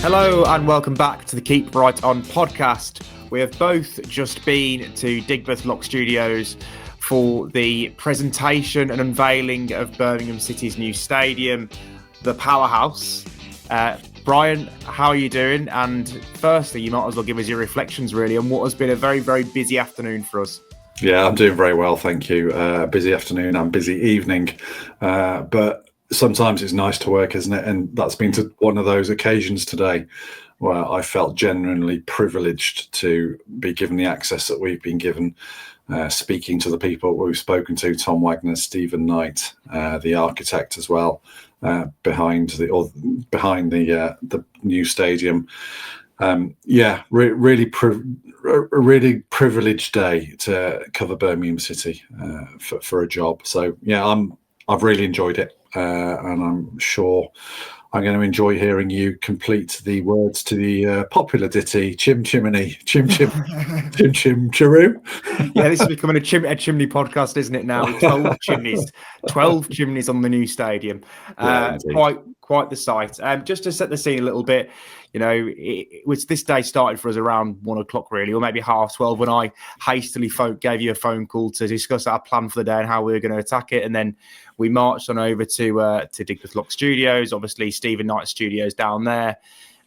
Hello and welcome back to the Keep Right On podcast. We have both just been to Digbeth Lock Studios for the presentation and unveiling of Birmingham City's new stadium, the Powerhouse. Brian, how are you doing? And firstly, you might as well give us your reflections really on what has been a very, very busy afternoon for us. Yeah, I'm doing very well, thank you. Busy afternoon and busy evening. But sometimes it's nice to work, isn't it? And that's been one of those occasions today where I felt genuinely privileged to be given the access that we've been given, speaking to the people we've spoken to, Tom Wagner, Stephen Knight, the architect as well, behind the new stadium. Really privileged day to cover Birmingham City for a job. So yeah, I've really enjoyed it. And I'm sure I'm going to enjoy hearing you complete the words to the popular ditty, Chim Chimney, Chim Chim, Chim Chim Chiroo. Yeah, this is becoming a chimney podcast, isn't it now? 12 chimneys, 12 chimneys on the new stadium. Quite the sight. Just to set the scene a little bit, you know, this day started for us around 1 o'clock really, or maybe 12:30 when I hastily gave you a phone call to discuss our plan for the day and how we were going to attack it. And then we marched on over to Digbeth Lock Studios, obviously Stephen Knight Studios down there.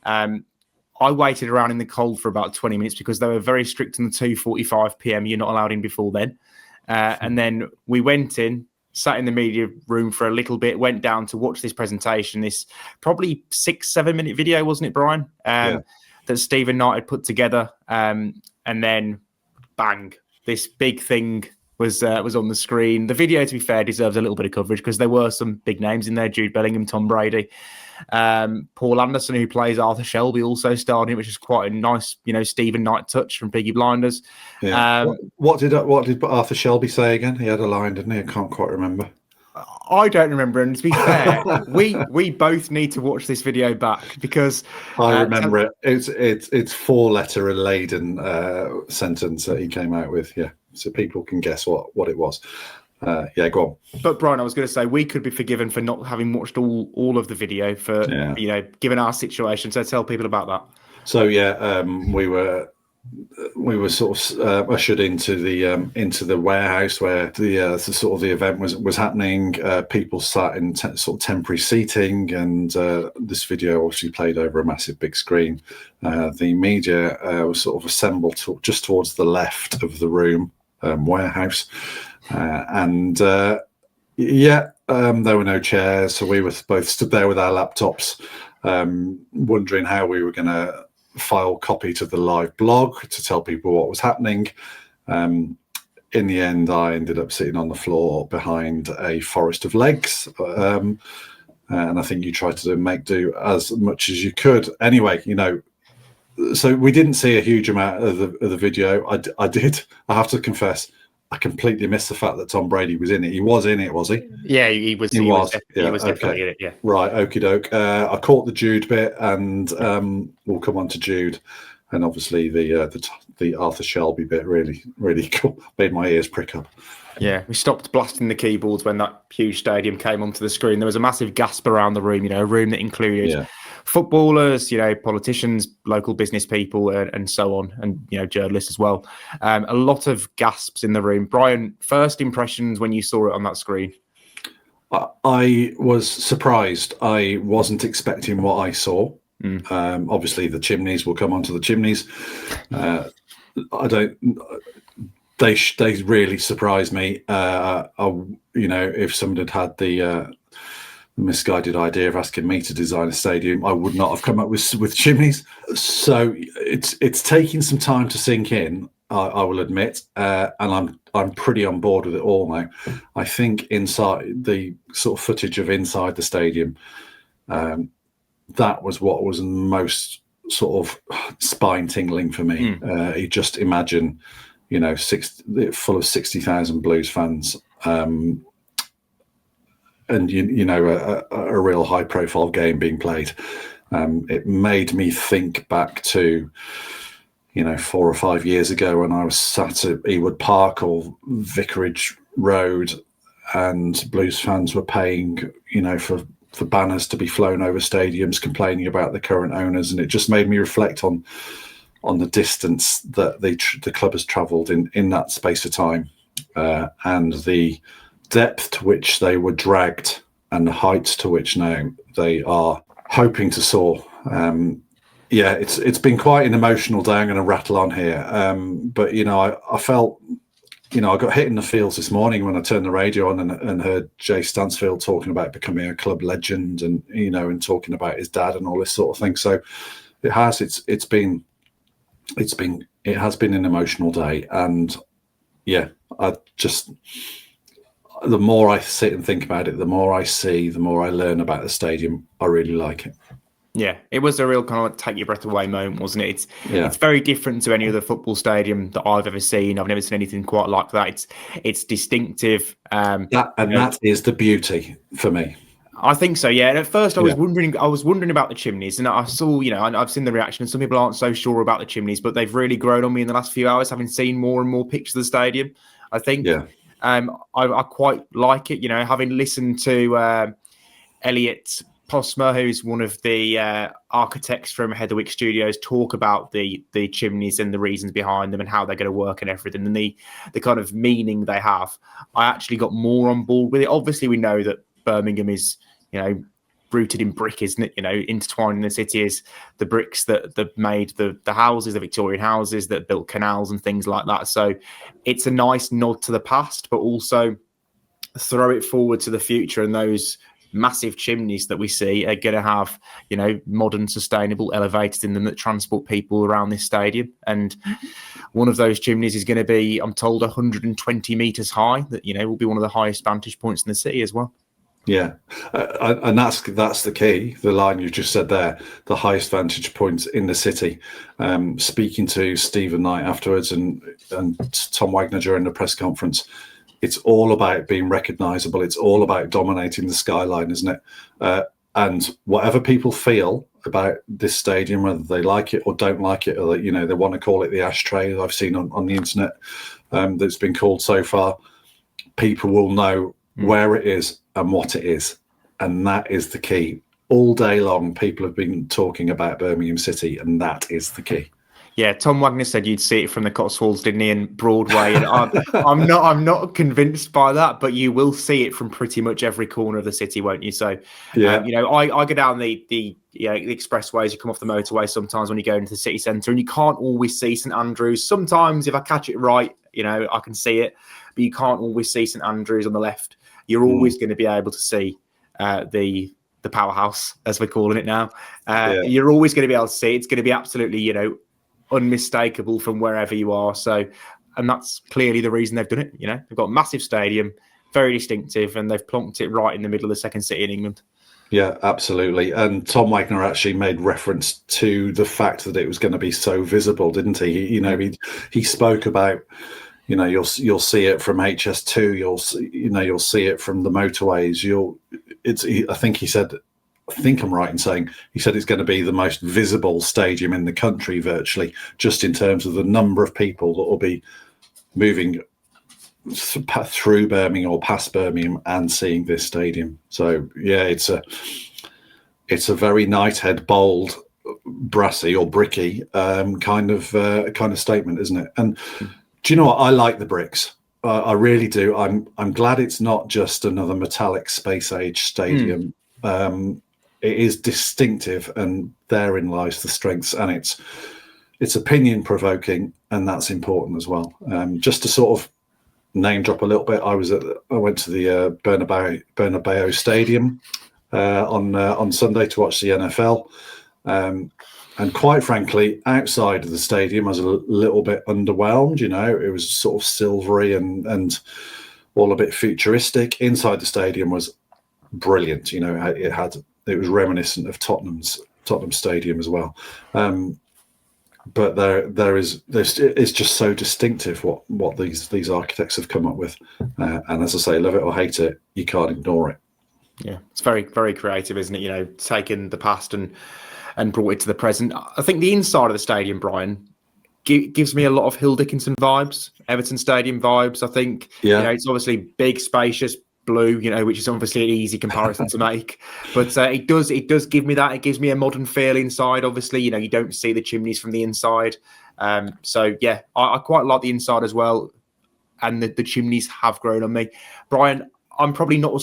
I waited around in the cold for about 20 minutes because they were very strict on the 2:45 p.m. You're not allowed in before then. And then we went in, sat in the media room for a little bit, went down to watch this presentation, this probably 6-7 minute video, wasn't it, Brian? That Stephen Knight had put together. And then bang, this big thing was on the screen. The video, to be fair, deserves a little bit of coverage because there were some big names in there: Jude Bellingham, Tom Brady, Paul Anderson, who plays Arthur Shelby, also starred in it, which is quite a nice, Stephen Knight touch from Peaky Blinders. Yeah. What did Arthur Shelby say again? He had a line, didn't he? I can't quite remember. I don't remember, and to be fair, we both need to watch this video back because I remember it. It's 4-letter laden sentence that he came out with. Yeah, so people can guess what it was. Go on. But Brian, I was going to say we could be forgiven for not having watched all of the video for given our situation. So tell people about that. So we were sort of ushered into the warehouse where the event was happening. People sat in sort of temporary seating, and this video obviously played over a massive big screen. The media was sort of assembled just towards the left of the room, warehouse, and there were no chairs, so we were both stood there with our laptops, wondering how we were going to file copy to the live blog to tell people what was happening. In the end, I ended up sitting on the floor behind a forest of legs, and I think you tried to make do as much as you could. Anyway, so we didn't see a huge amount of the video. I have to confess, I completely missed the fact that Tom Brady was in it. He was in it, was he? Yeah, he was. He was definitely in it. Yeah. Right. Okie doke. I caught the Jude bit, and we'll come on to Jude, and obviously the Arthur Shelby bit really, really cool. Made my ears prick up. Yeah, we stopped blasting the keyboards when that huge stadium came onto the screen. There was a massive gasp around the room. A room that included footballers, politicians, local business people, and so on, and journalists as well. A lot of gasps in the room. Brian, first impressions when you saw it on that screen? I was surprised. I wasn't expecting what I saw. Obviously, the chimneys will come onto the chimneys. They really surprised me. If someone had the misguided idea of asking me to design a stadium, I would not have come up with chimneys. So it's taking some time to sink in, I will admit, and I'm pretty on board with it all now. I think inside the sort of footage of inside the stadium, that was what was most sort of spine tingling for me. You just imagine, full of 60,000 Blues fans, and a real high profile game being played. It made me think back to 4 or 5 years ago when I was sat at Ewood Park or Vicarage Road, and Blues fans were paying for for banners to be flown over stadiums complaining about the current owners, and it just made me reflect on the distance that the club has travelled in that space of time, and the depth to which they were dragged and the heights to which now they are hoping to soar. It's been quite an emotional day. I'm going to rattle on here, but I felt, I got hit in the feels this morning when I turned the radio on and heard Jay Stansfield talking about becoming a club legend, and and talking about his dad and all this sort of thing. So it has been an emotional day, and the more I sit and think about it, the more I see, the more I learn about the stadium. I really like it. Yeah, it was a real kind of take your breath away moment, wasn't it? It's very different to any other football stadium that I've ever seen. I've never seen anything quite like that. It's distinctive. That is the beauty for me. I think so, yeah. And at first I was wondering about the chimneys, and I saw, I've seen the reaction, and some people aren't so sure about the chimneys, but they've really grown on me in the last few hours, having seen more and more pictures of the stadium. I think I quite like it, having listened to Elliot Posmer, who's one of the architects from Heatherwick Studios, talk about the chimneys and the reasons behind them and how they're going to work and everything, and the kind of meaning they have. I actually got more on board with it. Obviously, we know that Birmingham is, rooted in brick, isn't it? Intertwined in the city is the bricks that made the houses, the Victorian houses that built canals and things like that. So it's a nice nod to the past, but also throw it forward to the future, and those massive chimneys that we see are going to have, modern, sustainable elevators in them that transport people around this stadium. And one of those chimneys is going to be, I'm told, 120 metres high. That will be one of the highest vantage points in the city as well. Yeah, and that's the key. The line you just said there, the highest vantage points in the city. Speaking to Stephen Knight afterwards and Tom Wagner during the press conference, it's all about being recognisable. It's all about dominating the skyline, isn't it? And whatever people feel about this stadium, whether they like it or don't like it, or they want to call it the ashtray, I've seen on the internet that's been called so far, people will know where it is and what it is, and that is the key. All day long, people have been talking about Birmingham City, and that is the key. Yeah, Tom Wagner said you'd see it from the Cotswolds, didn't he, and Broadway? And I'm not convinced by that, but you will see it from pretty much every corner of the city, won't you? So, I go down the expressways. You come off the motorway sometimes when you go into the city centre, and you can't always see St Andrews. Sometimes, if I catch it right, I can see it, but you can't always see St Andrews on the left. You're always going to be able to see the Powerhouse, as we're calling it now. You're always going to be able to see it. It's going to be absolutely, unmistakable from wherever you are. So, and that's clearly the reason they've done it. They've got a massive stadium, very distinctive, and they've plonked it right in the middle of the second city in England. Yeah, absolutely. And Tom Wagner actually made reference to the fact that it was going to be so visible, didn't he? He spoke about, you'll see it from HS2. You'll see it from the motorways. I think I'm right in saying he said it's going to be the most visible stadium in the country, virtually, just in terms of the number of people that will be moving through Birmingham or past Birmingham and seeing this stadium. So yeah, it's a very Knighthead, bold, brassy or bricky kind of statement, isn't it? And do you know what? I like the bricks. I really do. I'm glad it's not just another metallic space age stadium. It is distinctive, and therein lies the strengths, and it's opinion provoking, and that's important as well. Just to sort of name drop a little bit, I went to the Bernabeu Stadium on Sunday to watch the NFL, and quite frankly, outside of the stadium, I was a little bit underwhelmed. It was sort of silvery and all a bit futuristic. Inside the stadium was brilliant. It was reminiscent of Tottenham Stadium as well. But it's just so distinctive what these architects have come up with. And as I say, love it or hate it, you can't ignore it. Yeah, it's very, very creative, isn't it? Taking the past and brought it to the present. I think the inside of the stadium, Brian, gives me a lot of Hill Dickinson vibes, Everton Stadium vibes. I think it's obviously big, spacious, blue, which is obviously an easy comparison to make. But it does give me that. It gives me a modern feel inside. Obviously, you don't see the chimneys from the inside. So yeah, I quite like the inside as well. And the chimneys have grown on me. Brian, I'm probably not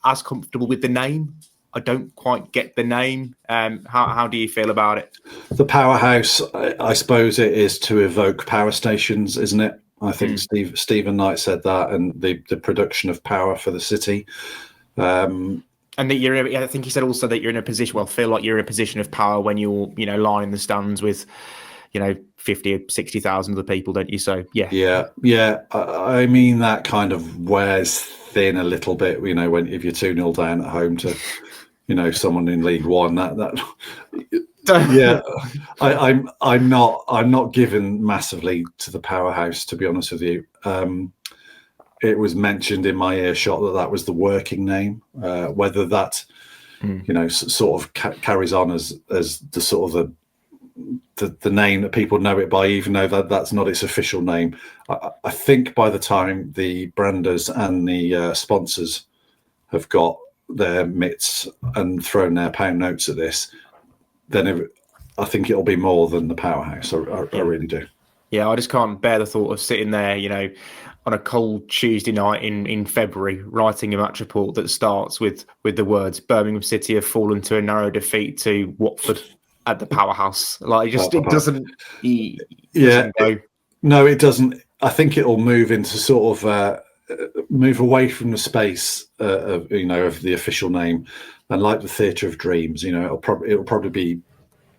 as comfortable with the name. I don't quite get the name. How do you feel about it? The Powerhouse, I suppose it is to evoke power stations, isn't it? I think Stephen Knight said that, and the production of power for the city. And that I think he said also that you're in a position, feel like you're in a position of power when you're, lying in the stands with, 50 or 60,000 other people, don't you? So, yeah. Yeah. I mean, that kind of wears thin a little bit, if you're 2-0 down at home to, someone in League One, yeah, I'm not given massively to the Powerhouse, to be honest with you. It was mentioned in my earshot that was the working name. Whether that, sort of carries on as the sort of the name that people know it by, even though that's not its official name. I think by the time the branders and the sponsors have got their mitts and thrown their pound notes at this, then I think it'll be more than the Powerhouse. I really do. Yeah, I just can't bear the thought of sitting there, on a cold Tuesday night in February, writing a match report that starts with the words "Birmingham City have fallen to a narrow defeat to Watford at the Powerhouse." Like, it doesn't go. No, it doesn't. I think it'll move into sort of move away from the space of the official name, and like the Theatre of Dreams, it'll probably be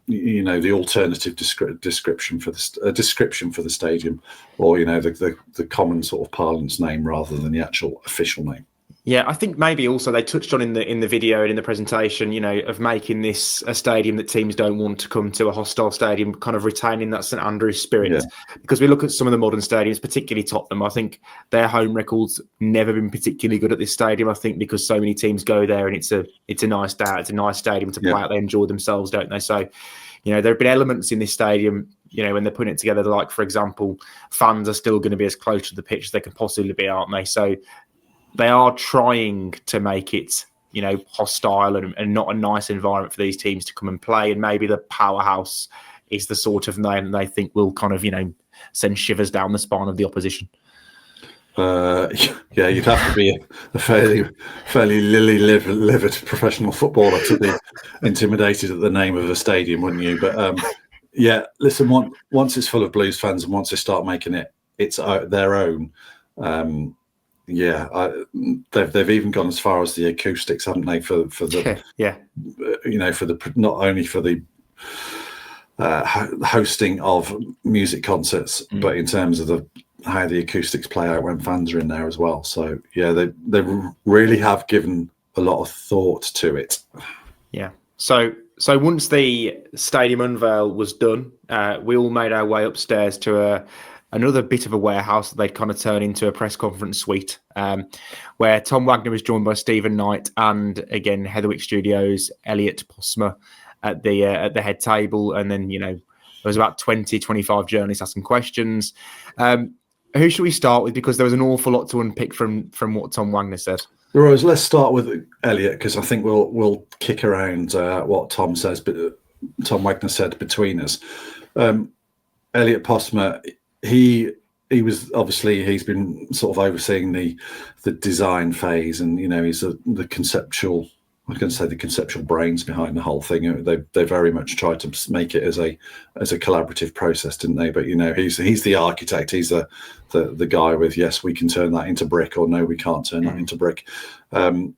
the alternative description for the stadium, or the common sort of parlance name rather than the actual official name. Yeah, I think maybe also they touched on in the video and in the presentation, of making this a stadium that teams don't want to come to, a hostile stadium, kind of retaining that St Andrews spirit. Yeah. Because we look at some of the modern stadiums, particularly Tottenham, I think their home record's never been particularly good at this stadium. I think because so many teams go there and it's a nice day, it's a nice stadium to play out. They enjoy themselves, don't they? So, there have been elements in this stadium, when they're putting it together, like, for example, fans are still going to be as close to the pitch as they can possibly be, aren't they? So they are trying to make it, hostile and not a nice environment for these teams to come and play. And maybe the Powerhouse is the sort of name that they think will kind of, send shivers down the spine of the opposition. Yeah, you'd have to be a fairly lily-livered professional footballer to be intimidated at the name of a stadium, wouldn't you? But yeah, listen, once it's full of Blues fans and once they start making it's their own. They've even gone as far as the acoustics, haven't they? For the for the not only for the hosting of music concerts, but in terms of how the acoustics play out when fans are in there as well. So yeah, they really have given a lot of thought to it. Yeah. So once the stadium unveil was done, we all made our way upstairs to another bit of a warehouse that they'd kind of turn into a press conference suite, where Tom Wagner was joined by Stephen Knight and, again, Heatherwick Studios, Elliot Postma at the head table. And then, there was about 20, 25 journalists asking questions. Who should we start with? Because there was an awful lot to unpick from what Tom Wagner said. Rose, let's start with Elliot, because I think we'll kick around what Tom Wagner said between us. Elliot Postma, he was obviously, he's been sort of overseeing the design phase, and he's the conceptual, I can say, the conceptual brains behind the whole thing. They very much tried to make it as a collaborative process, didn't they? But he's the architect. He's the guy with, yes, we can turn that into brick, or no, we can't turn that into brick. And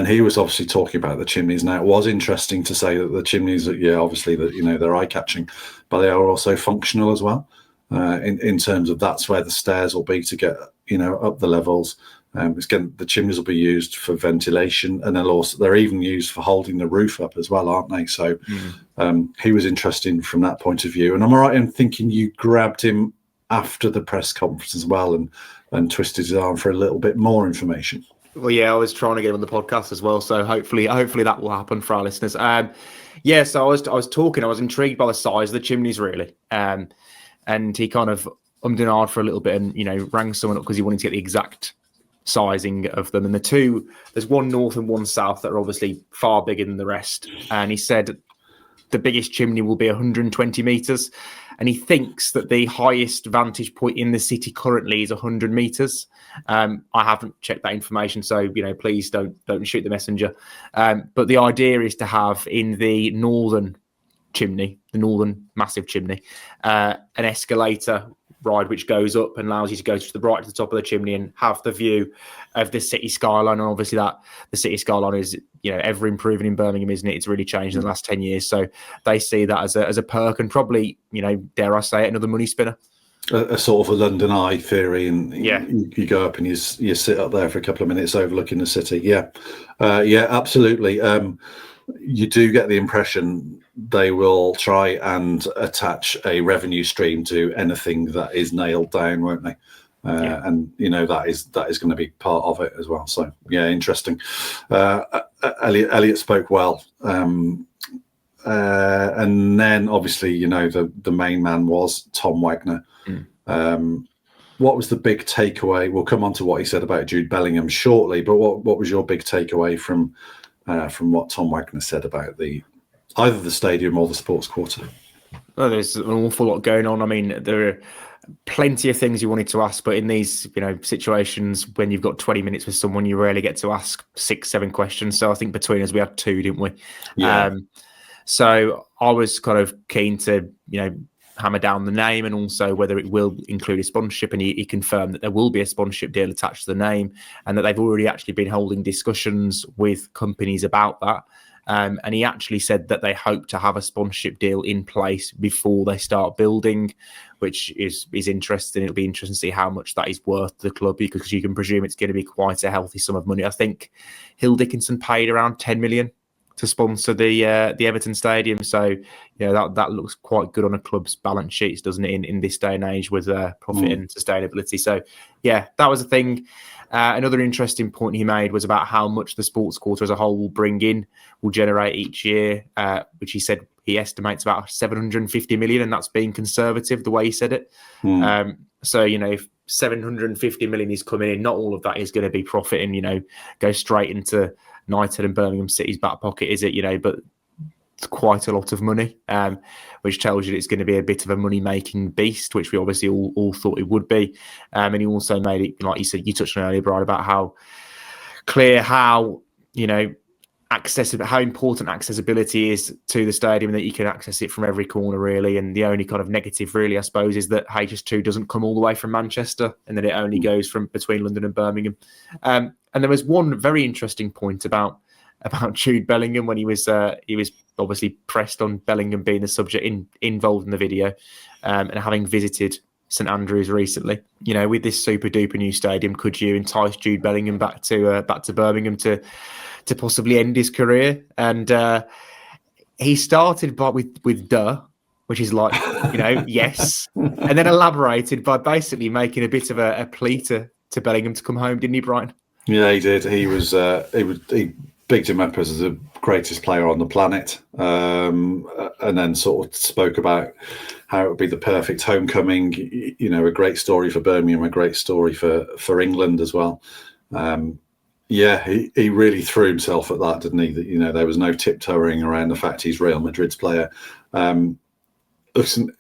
he was obviously talking about the chimneys. Now, it was interesting to say that the chimneys, obviously that they're eye catching, but they are also functional as well. In terms of that's where the stairs will be to get up the levels. Again, the chimneys will be used for ventilation, and they're even used for holding the roof up as well, aren't they? So he was interesting from that point of view. And I'm all right in thinking you grabbed him after the press conference as well and twisted his arm for a little bit more information. Well, yeah, I was trying to get him on the podcast as well, so hopefully that will happen for our listeners. So I was talking. I was intrigued by the size of the chimneys, really. And he kind of ummed and ahed for a little bit, and rang someone up because he wanted to get the exact sizing of them, and there's one north and one south that are obviously far bigger than the rest. And he said the biggest chimney will be 120 meters, and he thinks that the highest vantage point in the city currently is 100 meters. I haven't checked that information, so please don't shoot the messenger. But the idea is to have in the northern chimney, the northern massive chimney, an escalator ride which goes up and allows you to go to the right to the top of the chimney and have the view of the city skyline. And obviously that the city skyline is ever improving in Birmingham, isn't it? It's really changed in the last 10 years, so they see that as a perk, and probably dare I say it, another money spinner. A sort of a London Eye theory, and you go up and you sit up there for a couple of minutes overlooking the city. Yeah, absolutely. You do get the impression they will try and attach a revenue stream to anything that is nailed down, won't they? And that is going to be part of it as well. So yeah, interesting. Elliot spoke well, and then obviously the main man was Tom Wagner. What was the big takeaway? We'll come on to what he said about Jude Bellingham shortly, but what was your big takeaway from what Tom Wagner said about either the stadium or the Sports Quarter? Well, there's an awful lot going on. I mean, there are plenty of things you wanted to ask, but in these situations when you've got 20 minutes with someone, you rarely get to ask 6-7 questions. So I think between us we had 2, didn't we? Yeah. So I was kind of keen to hammer down the name and also whether it will include a sponsorship, and he confirmed that there will be a sponsorship deal attached to the name, and that they've already actually been holding discussions with companies about that. And he actually said that they hope to have a sponsorship deal in place before they start building, which is interesting. It'll be interesting to see how much that is worth to the club, because you can presume it's going to be quite a healthy sum of money. I think Hill Dickinson paid around 10 million to sponsor the Everton Stadium, so that looks quite good on a club's balance sheets, doesn't it, in this day and age with profit and sustainability. So yeah, that was a thing. Another interesting point he made was about how much the Sports Quarter as a whole will generate each year, which he said he estimates about 750 million, and that's being conservative the way he said it. So if 750 million is coming in, not all of that is going to be profit and go straight into United and Birmingham City's back pocket, is it? But it's quite a lot of money, which tells you that it's going to be a bit of a money-making beast, which we obviously all thought it would be. And he also made it, like you said, you touched on earlier, Brian, about how clear how important accessibility is to the stadium, and that you can access it from every corner, really. And the only kind of negative, really, I suppose, is that HS2 doesn't come all the way from Manchester, and that it only goes from between London and Birmingham. And there was one very interesting point about Jude Bellingham when he was obviously pressed on Bellingham being the subject involved in the video, and having visited St Andrews recently. With this super duper new stadium, could you entice Jude Bellingham back to Birmingham to possibly end his career? And he started with duh, which is like yes, and then elaborated by basically making a bit of a plea to Bellingham to come home, didn't he, Brian? Yeah, he did. He was he bigged him up as the greatest player on the planet, and then sort of spoke about how it would be the perfect homecoming. A great story for Birmingham, a great story for England as well. Yeah, he really threw himself at that, didn't he? That there was no tiptoeing around the fact he's Real Madrid's player. Listen,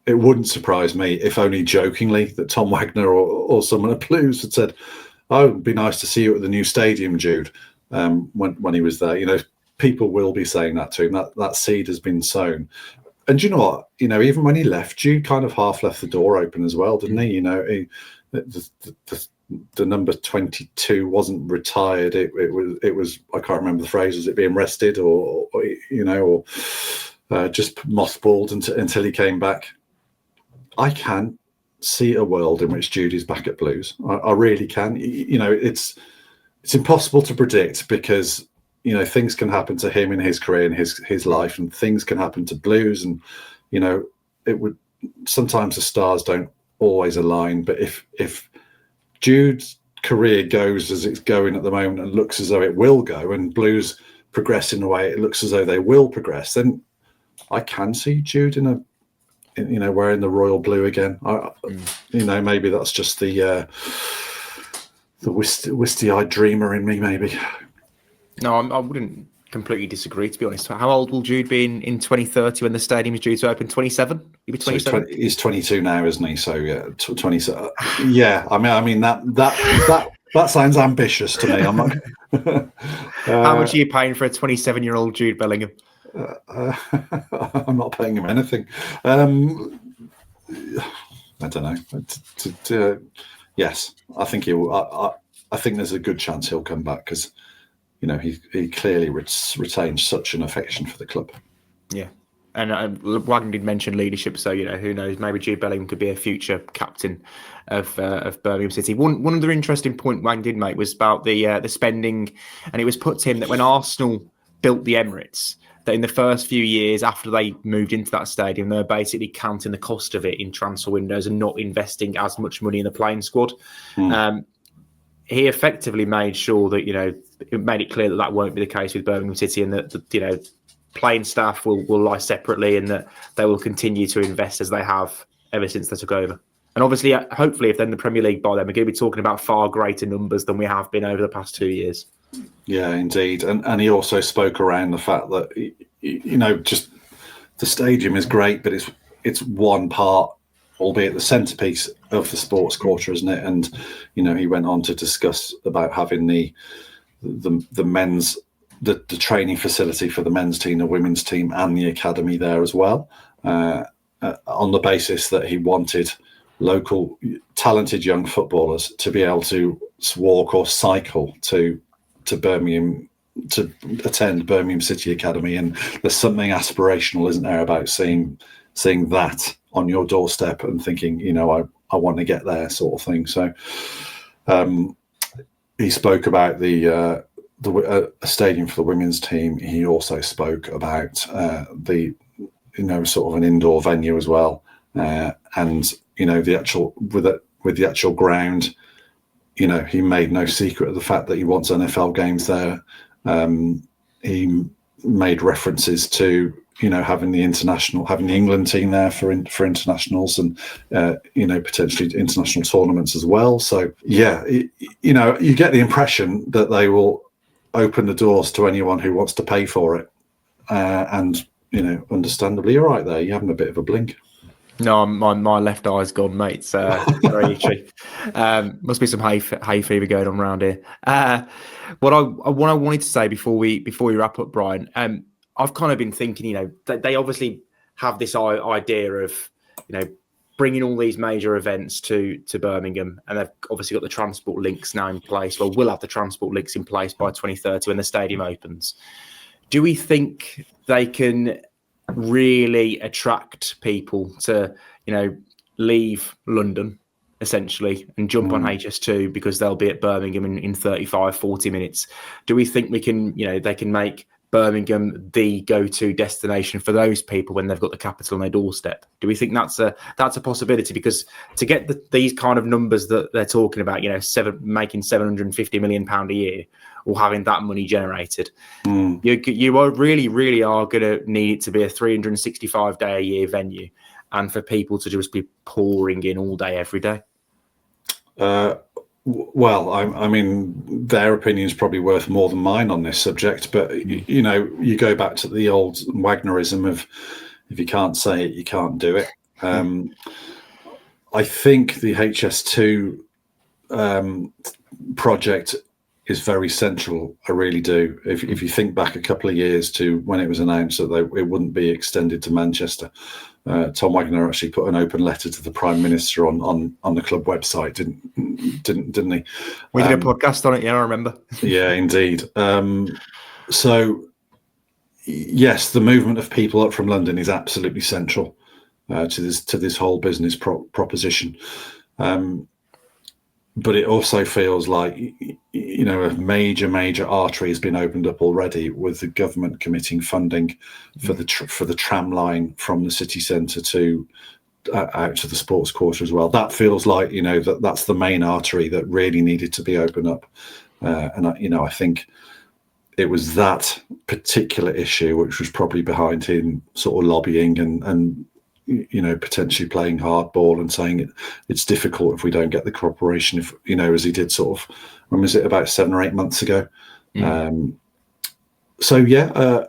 it wouldn't surprise me if only jokingly that Tom Wagner or someone at Blues had said, "Oh, it'd be nice to see you at the new stadium, Jude." When he was there, people will be saying that to him. That seed has been sown. And you know what? Even when he left, Jude kind of half left the door open as well, didn't he? The number 22 wasn't retired. It was I can't remember the phrase. Was it being rested or just mothballed until he came back? I can't see a world in which Jude is back at Blues. I really can. It's impossible to predict, because things can happen to him in his career and his life, and things can happen to Blues, and it would sometimes the stars don't always align. But if Jude's career goes as it's going at the moment and looks as though it will go, and Blues progress in a way it looks as though they will progress, then I can see Jude wearing the royal blue again. Maybe that's just the wisty-eyed dreamer in me, maybe. No, I wouldn't completely disagree, to be honest. How old will Jude be in 2030 when the stadium is due to open? 27? He'll be 27. So he's 22 now, isn't he? So yeah, 27. Yeah, I mean that sounds ambitious to me. I'm not. How much are you paying for a 27-year-old Jude Bellingham? I'm not paying him anything. I don't know. Yes, I think he will. I think there's a good chance he'll come back because, you know, he clearly retains such an affection for the club. Yeah. And Wagner did mention leadership, so, you know, who knows? Maybe Jude Bellingham could be a future captain of Birmingham City. One other interesting point Wagner did make was about the spending, and it was put to him that when Arsenal built the Emirates, that in the first few years after they moved into that stadium, they were basically counting the cost of it in transfer windows and not investing as much money in the playing squad. He effectively made sure that, you know, it made it clear that that won't be the case with Birmingham City, and that, you know, playing staff will lie separately, and that they will continue to invest as they have ever since they took over. And obviously, hopefully, if they're in the Premier League by then, we're going to be talking about far greater numbers than we have been over the past 2 years. Yeah, indeed. And he also spoke around the fact that, you know, just the stadium is great, but it's one part, albeit the centrepiece of the Sports Quarter, isn't it? And, you know, he went on to discuss about having the men's, the training facility for the men's team, the women's team, and the academy there as well, on the basis that he wanted local talented young footballers to be able to walk or cycle to Birmingham to attend Birmingham City Academy. And there's something aspirational, isn't there, about seeing that on your doorstep and thinking, you know, I want to get there, sort of thing. So he spoke about a stadium for the women's team. He also spoke about the, you know, sort of an indoor venue as well, and, you know, the actual with the actual ground. You know, he made no secret of the fact that he wants NFL games there. He made references to, you know, having the England team there for internationals, and you know, potentially international tournaments as well. So yeah, you know, you get the impression that they will open the doors to anyone who wants to pay for it, and, you know, understandably, you're right there. You're having a bit of a blink. No, my left eye's gone, mate. It's very itchy. Must be some hay fever going on around here. What I wanted to say before we wrap up, Brian, I've kind of been thinking, you know, they obviously have this idea of, you know, bringing all these major events to Birmingham, and they've obviously got the transport links now in place. Well, we'll have the transport links in place by 2030 when the stadium opens. Do we think they can really attract people to, you know, leave London essentially and jump on HS2 because they'll be at Birmingham in 35, 40 minutes? Do we think we can, you know, they can make Birmingham the go-to destination for those people when they've got the capital on their doorstep? Do we think that's a possibility? Because to get these kind of numbers that they're talking about, you know, making £750 million a year, or having that money generated, you are really are going to need it to be a 365-day-a-year venue, and for people to just be pouring in all day, every day. Well, I mean, their opinion is probably worth more than mine on this subject. But, you know, you go back to the old Wagnerism of, if you can't say it, you can't do it. I think the HS2 project is very central. I really do. If you think back a couple of years to when it was announced that it wouldn't be extended to Manchester, Tom Wagner actually put an open letter to the Prime Minister on the club website, didn't he? We did a podcast on it, yeah, I remember. Yeah, indeed. So yes, the movement of people up from London is absolutely central to this whole business proposition. But it also feels like, you know, a major artery has been opened up already, with the government committing funding for the tram line from the city centre to out to the Sports Quarter as well. That feels like, you know, that's the main artery that really needed to be opened up. And you know, I think it was that particular issue which was probably behind him sort of lobbying and potentially playing hardball and saying it's difficult if we don't get the cooperation, if as he did sort of, when was it, about 7 or 8 months ago. So yeah,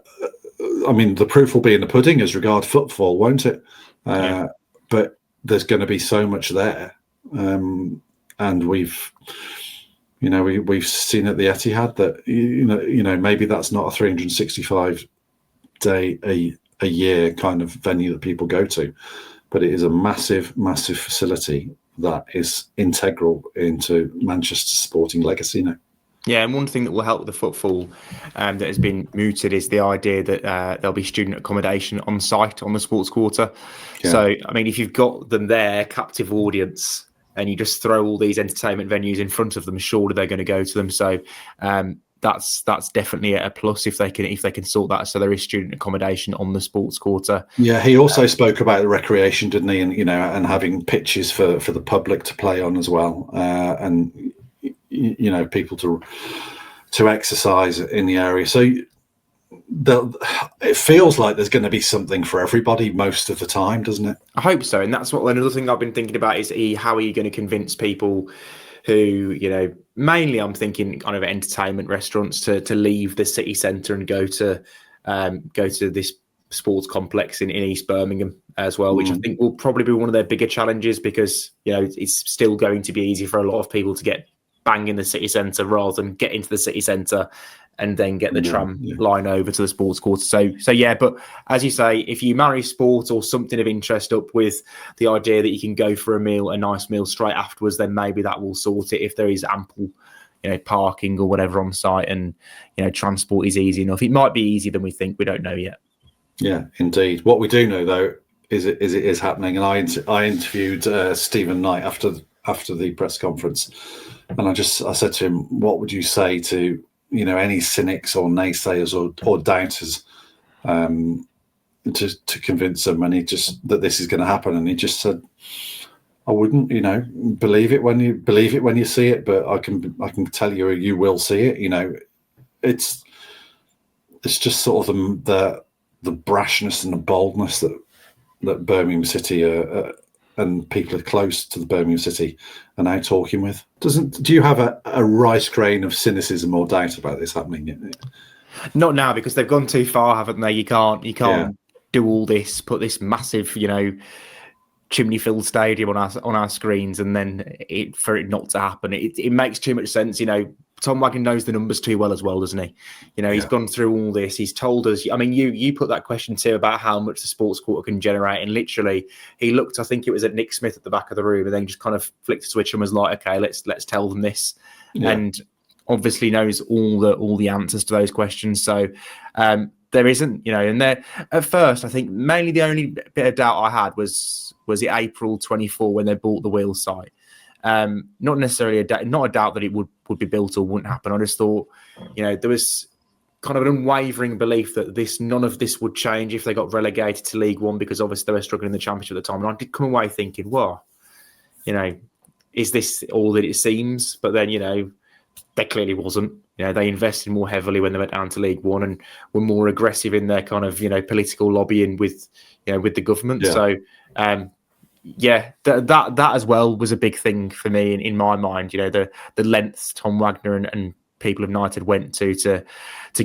I mean, the proof will be in the pudding as regard football, won't it? But there's going to be so much there, and we've seen at the Etihad that maybe that's not a 365 day a year kind of venue that people go to, but it is a massive facility that is integral into Manchester's sporting legacy now. Yeah, and one thing that will help with the footfall that has been mooted is the idea that there'll be student accommodation on site on the Sports Quarter. Yeah. So, I mean, if you've got them there, captive audience, and you just throw all these entertainment venues in front of them, surely they're going to go to them. So that's definitely a plus if they can sort that. So there is student accommodation on the Sports Quarter. Yeah, he also spoke about the recreation, didn't he? And and having pitches for the public to play on as well, and people to exercise in the area. So it feels like there's going to be something for everybody most of the time, doesn't it? I hope so. And that's what another thing I've been thinking about is how are you going to convince people who, mainly I'm thinking kind of entertainment restaurants to leave the city centre and go to this sports complex in East Birmingham as well, which I think will probably be one of their bigger challenges, because it's still going to be easy for a lot of people to get bang in the city centre rather than get into the city centre and then get the tram line over to the Sports Quarter. So yeah, but as you say, if you marry sport or something of interest up with the idea that you can go for a nice meal straight afterwards, then maybe that will sort it if there is ample parking or whatever on site, and transport is easy enough. It might be easier than we think. We don't know yet. Yeah, indeed. What we do know though is it is happening, and I interviewed Stephen Knight after the press conference, and I said to him, what would you say to any cynics or naysayers or doubters to convince them, and that this is going to happen? And he just said, I wouldn't, believe it when you see it, but I can tell you will see it. It's just sort of the brashness and the boldness that Birmingham City and people are close to the Birmingham City are now talking with. Do you have a rice grain of cynicism or doubt about this happening? Not now, because they've gone too far, haven't they? You can't do all this, put this massive, chimney-filled stadium on our screens, and then for it not to happen. It makes too much sense. Tom Wagner knows the numbers too well as well, doesn't he? He's gone through all this. He's told us. I mean, you put that question too about how much the Sports Quarter can generate, and literally he looked. I think it was at Nick Smith at the back of the room, and then just kind of flicked a switch and was like, "Okay, let's tell them this," and obviously knows all the answers to those questions. So there isn't, and there at first, I think mainly the only bit of doubt I had was it April 24 when they bought the Wheel site. Not necessarily not a doubt that it would be built or wouldn't happen. I just thought, there was kind of an unwavering belief that none of this would change if they got relegated to League One, because obviously they were struggling in the Championship at the time. And I did come away thinking, well, is this all that it seems? But then, there clearly wasn't. They invested more heavily when they went down to League One and were more aggressive in their kind of, political lobbying with the government. Yeah. So, that as well was a big thing for me in my mind. The lengths Tom Wagner and people of United went to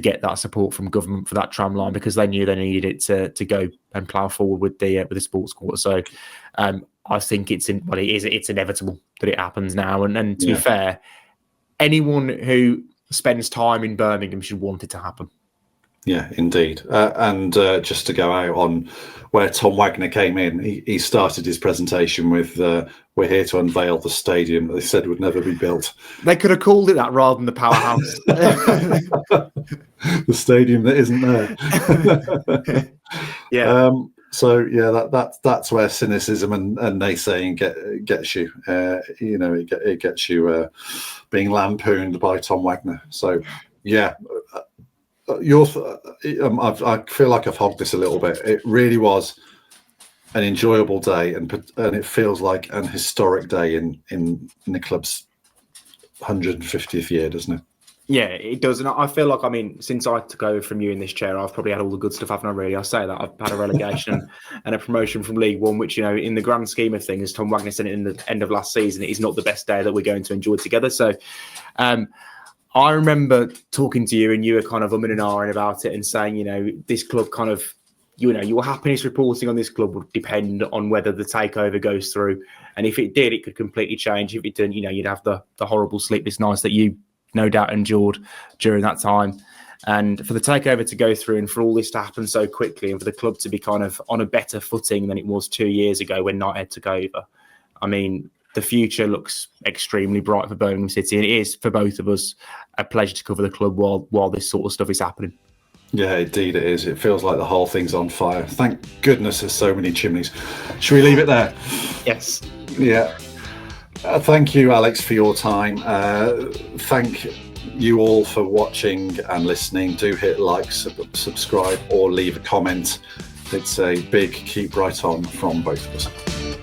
get that support from government for that tram line, because they knew they needed it to go and plough forward with the Sports Quarter. So I think it's inevitable that it happens now. And to be fair, anyone who spends time in Birmingham should want it to happen. Yeah, indeed. And just to go out on where Tom Wagner came in, he started his presentation with, we're here to unveil the stadium that they said would never be built. They could have called it that rather than the Powerhouse. The stadium that isn't there. Yeah. That's where cynicism and naysaying gets you. It gets you being lampooned by Tom Wagner. So, yeah. I feel like I've hogged this a little bit. It really was an enjoyable day, and it feels like an historic day in the club's 150th year, doesn't it? Yeah, it does. And I feel like, I mean, since I took over from you in this chair, I've probably had all the good stuff, haven't I, really? I say that. I've had a relegation and a promotion from League One, which, you know, in the grand scheme of things, Tom Wagner said it in the end of last season, it is not the best day that we're going to enjoy together. So I remember talking to you, and you were kind of umming and ahhing about it and saying, you know, this club kind of, you know, your happiness reporting on this club would depend on whether the takeover goes through. And if it did, it could completely change. If it didn't, you know, you'd have the horrible sleepless nights that you no doubt endured during that time. And for the takeover to go through and for all this to happen so quickly and for the club to be kind of on a better footing than it was 2 years ago when Knighthead took over, I mean, the future looks extremely bright for Birmingham City, and it is for both of us a pleasure to cover the club while this sort of stuff is happening. Yeah, indeed it is. It feels like the whole thing's on fire. Thank goodness there's so many chimneys. Should we leave it there? Yes. Yeah. Thank you, Alex, for your time. Thank you all for watching and listening. Do hit like, subscribe, or leave a comment. It's a big keep right on from both of us.